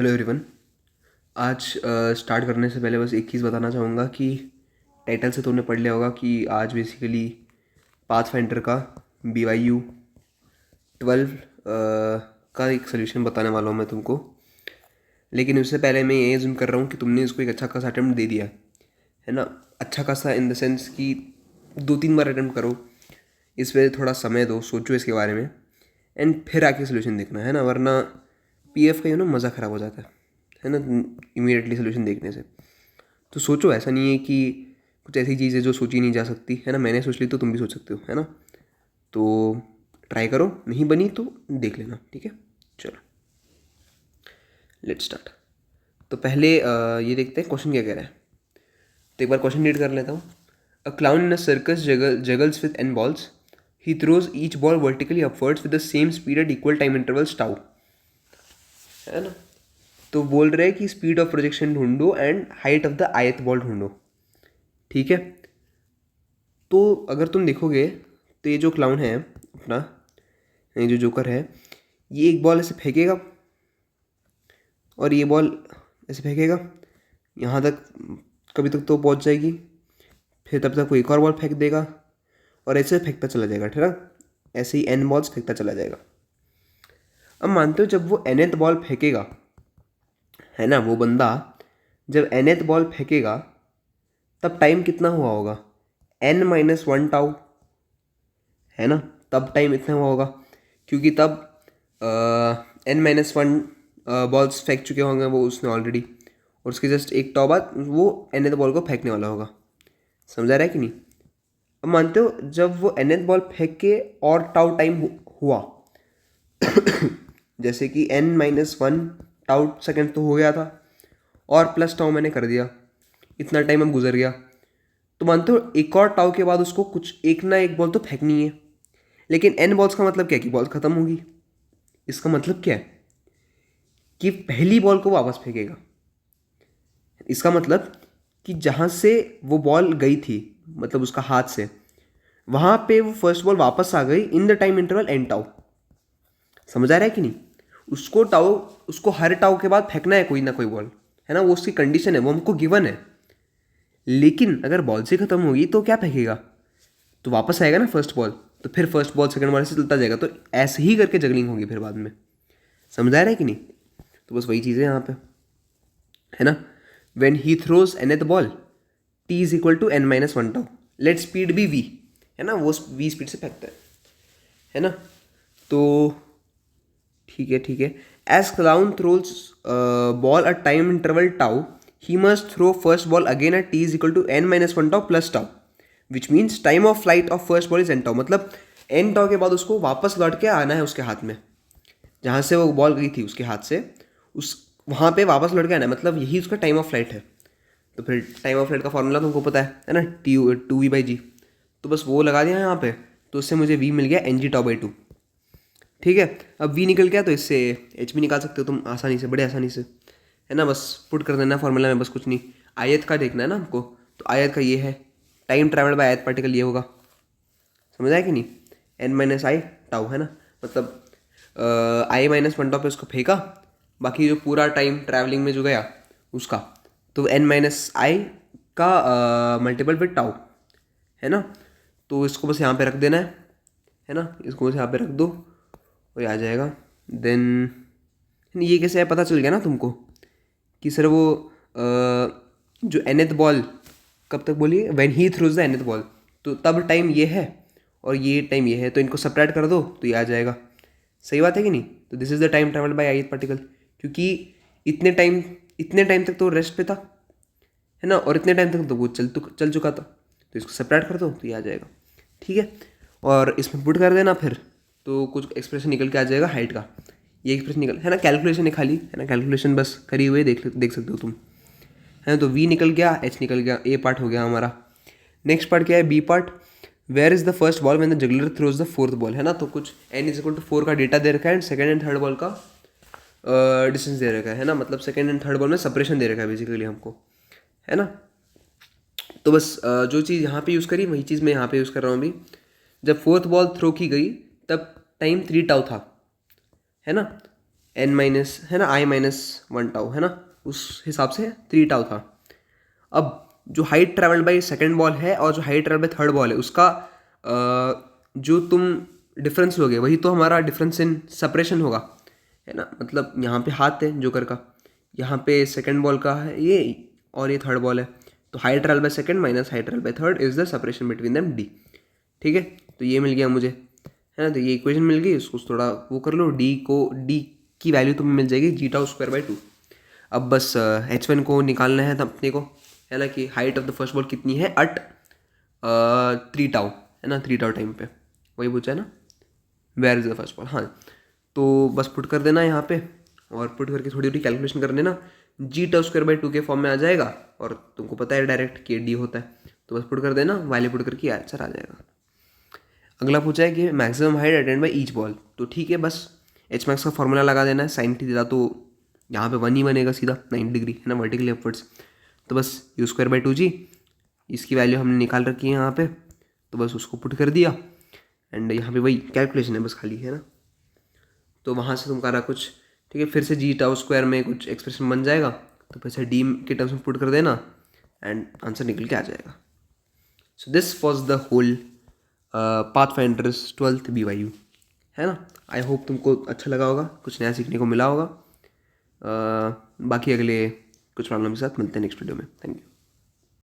Hello everyone. आज start करने से पहले बस एक चीज़ बताना चाहूँगा कि टाइटल से तुमने पढ़ लिया होगा कि आज बेसिकली पाथफाइंडर का BYU 12 का एक सोल्यूशन बताने वाला हूँ मैं तुमको। लेकिन उससे पहले मैं ये ज़ूम कर रहा हूँ कि तुमने इसको एक अच्छा खासा अटैम्प्ट दे दिया है ना। अच्छा खासा इन द सेंस कि 2-3 बार अटैम्प्ट करो, इस वजह थोड़ा समय दो, सोचो इसके बारे में एंड फिर आके सोल्यूशन देखना है ना, वरना PF का मज़ा ख़राब हो जाता है ना इमीडिएटली सोल्यूशन देखने से। तो सोचो, ऐसा नहीं है कि कुछ ऐसी चीज़ है जो सोची नहीं जा सकती है ना। मैंने सोच ली तो तुम भी सोच सकते हो, है ना। तो ट्राई करो, नहीं बनी तो देख लेना, ठीक है। चलो लेट्स स्टार्ट। तो पहले ये देखते हैं क्वेश्चन क्या कह रहा है। तो एक बार क्वेश्चन रीड कर लेता हूँ। A clown in a circus जगल्स with n balls. He throws each ball vertically upwards with the same speed at equal time intervals tau, है ना। तो बोल रहे हैं कि स्पीड ऑफ प्रोजेक्शन ढूंढो एंड हाइट ऑफ द आयत बॉल ढूंढो, ठीक है। तो अगर तुम देखोगे तो ये जो क्लाउन है अपना, ये जो जोकर है, ये एक बॉल ऐसे फेंकेगा और ये बॉल ऐसे फेंकेगा यहाँ तक, कभी तक तो पहुँच जाएगी, फिर तब तक वो एक और बॉल फेंक देगा और ऐसे फेंकता चला जाएगा, ठीक है। ऐसे ही n बॉल्स फेंकता चला जाएगा। अब मानते हो जब वो nth बॉल फेंकेगा, है ना, वो बंदा जब nth बॉल फेंकेगा तब टाइम कितना हुआ होगा, n-1 टाउ, है ना। तब टाइम इतना हुआ होगा क्योंकि तब n-1 बॉल्स फेंक चुके होंगे वो उसने ऑलरेडी, और उसके जस्ट एक टाउ बाद वो nth बॉल को फेंकने वाला होगा। समझा रहा है कि नहीं। अब मानते हो जब वो nth बॉल फेंक के और टाउ टाइम हुआ जैसे कि n-1 टाउ सेकेंड तो हो गया था और प्लस टाउ मैंने कर दिया, इतना टाइम अब गुजर गया। तो मानते हो एक और टाउ के बाद उसको कुछ एक ना एक बॉल तो फेंकनी है, लेकिन n बॉल्स का मतलब क्या है कि बॉल खत्म होगी। इसका मतलब क्या है कि पहली बॉल को वापस फेंकेगा। इसका मतलब कि जहाँ से वो बॉल गई थी, मतलब उसका हाथ से, वहाँ पे वो फर्स्ट बॉल वापस आ गई in the time interval n tau. समझ आ रहा है कि नहीं। उसको टाउ, उसको हर टाउ के बाद फेंकना है कोई ना कोई बॉल, है ना। वो उसकी कंडीशन है, वो हमको गिवन है। लेकिन अगर बॉल से खत्म होगी तो क्या फेंकेगा, तो वापस आएगा ना फर्स्ट बॉल, तो फिर फर्स्ट बॉल सेकंड बॉल से चलता जाएगा। तो ऐसे ही करके जगलिंग होगी फिर बाद में। समझ आ रहा है कि नहीं। तो बस वही चीज़ है यहाँ पे, है ना। When he throws nth ball t=n-1 tau, let speed be v, है ना। वो v स्पीड से फेंकता है ना। तो ठीक है ठीक है। As clown throws ball a time interval tau, he must throw first ball again at t=n-1 tau plus tau, which means time of flight of first ball is n tau. मतलब n टाउ के बाद उसको वापस लौट के आना है उसके हाथ में, जहाँ से वो बॉल गई थी उसके हाथ से, उस वहाँ पे वापस लौट के आना है। मतलब यही उसका टाइम ऑफ फ्लाइट है। तो फिर टाइम ऑफ फ्लाइट का फॉर्मूला तुमको पता है ना, T2v/g। तो बस वो लगा दिया यहाँ पे, तो उससे मुझे v मिल गया ng/τ/2, ठीक है। अब v निकल गया तो इससे h भी निकाल सकते हो तुम आसानी से, बड़े आसानी से, है ना। बस पुट कर देना फॉर्मूला में, बस कुछ नहीं। आयत का देखना है ना हमको, तो आयत का ये है, टाइम ट्रैवल बाय आयत पार्टिकल ये होगा। समझ आया कि नहीं। n-i टाउ, है ना। मतलब i-1 टाउ पे उसको फेंका, बाकी जो पूरा टाइम ट्रैवलिंग में जो गया उसका, तो n-i का मल्टीपल विद टाउ, है ना। तो इसको बस यहाँ पे रख देना है ना। इसको बस यहाँ पे रख दो और ये आ जाएगा। देन ये कैसे है पता चल गया ना तुमको कि सर वो जो nth बॉल कब तक बोलिए, when he throws the nth ball, तो तब टाइम ये है और ये टाइम ये है, तो इनको सब्ट्रैक्ट कर दो तो ये आ जाएगा। सही बात है कि नहीं। तो this is the time travelled bye ith particle, क्योंकि इतने टाइम तक तो रेस्ट पे था, है ना, और इतने टाइम तक तो वो चल चुका था, तो इसको सब्ट्रैक्ट कर दो तो ये आ जाएगा, ठीक है। और इसमें पुट कर देना फिर, तो कुछ एक्सप्रेशन निकल के आ जाएगा हाइट का। ये एक्सप्रेशन निकल, है ना, कैलकुलेशन है खाली, है ना, कैलकुलेशन बस करी हुए देख सकते हो तुम, है ना। तो v निकल गया, h निकल गया, a पार्ट हो गया हमारा। नेक्स्ट पार्ट क्या है, b part. Where is the first ball when the juggler throws the fourth ball, है ना। तो कुछ n=4 का डेटा दे रखा है and second and third ball का डिस्टेंस दे रखा है ना। मतलब सेकंड एंड थर्ड बॉल में सेपरेशन दे रखा है बेसिकली हमको, है ना। तो बस जो चीज़ यहाँ पे यूज़ करी वही चीज़ मैं यहाँ पे यूज़ कर रहा हूँ अभी। जब फोर्थ बॉल थ्रो की गई तब टाइम 3 टाउ था, है ना। एन माइनस है ना आई माइनस 1 टाउ है ना, उस हिसाब से 3 टाउ था। अब जो height travelled by second ball है और जो height travel by third ball है उसका जो तुम डिफरेंस लोगे वही तो हमारा डिफरेंस इन सेपरेशन होगा, है ना। मतलब यहाँ पे हाथ है जोकर का, यहाँ पे सेकेंड बॉल का है ये, और ये थर्ड बॉल है, तो height travel by second minus height travel by third is the separation between them D. ठीक है, तो ये मिल गया मुझे, है ना। तो ये इक्वेशन मिल गई, उसको थोड़ा वो कर लो, डी की वैल्यू तुम्हें मिल जाएगी g τ²/2। अब बस h1 को निकालना है तब अपने को, है ना, कि height of the first ball कितनी है अट 3 टाउ, है ना, 3 टाउ टाइम पे, वही पूछा है ना, where is the first ball. हाँ, तो बस पुट कर देना यहाँ पे, और पुट करके थोड़ी थोड़ी कैलकुलेशन कर लेना, g τ²/2 के फॉर्म में आ जाएगा, और तुमको पता है डायरेक्ट कि डी होता है, तो बस पुट कर देना, वैल्यू पुट करके आंसर आ जाएगा। अगला पूछा है कि maximum height attend by each ball, तो ठीक है, बस एच मैक्स का फॉर्मूला लगा देना है, साइन थीटा तो यहाँ पे 1 ही बनेगा सीधा 90 डिग्री, है ना, वर्टिकली अपवर्ड्स। तो बस u²/2g, इसकी वैल्यू हमने निकाल रखी है यहाँ पे, तो बस उसको पुट कर दिया, एंड यहाँ पे वही कैलकुलेशन है बस खाली, है ना। तो वहाँ से तुम करा कुछ, ठीक है, फिर से g τ² में कुछ एक्सप्रेशन बन जाएगा, तो फिर से डी के टर्म्स में पुट कर देना, एंड आंसर निकल के आ जाएगा। So this was the whole pathfinders 12th BYU, है ना। आई होप तुमको अच्छा लगा होगा, कुछ नया सीखने को मिला होगा। बाकी अगले कुछ प्रॉब्लम के साथ मिलते हैं नेक्स्ट वीडियो में। Thank you.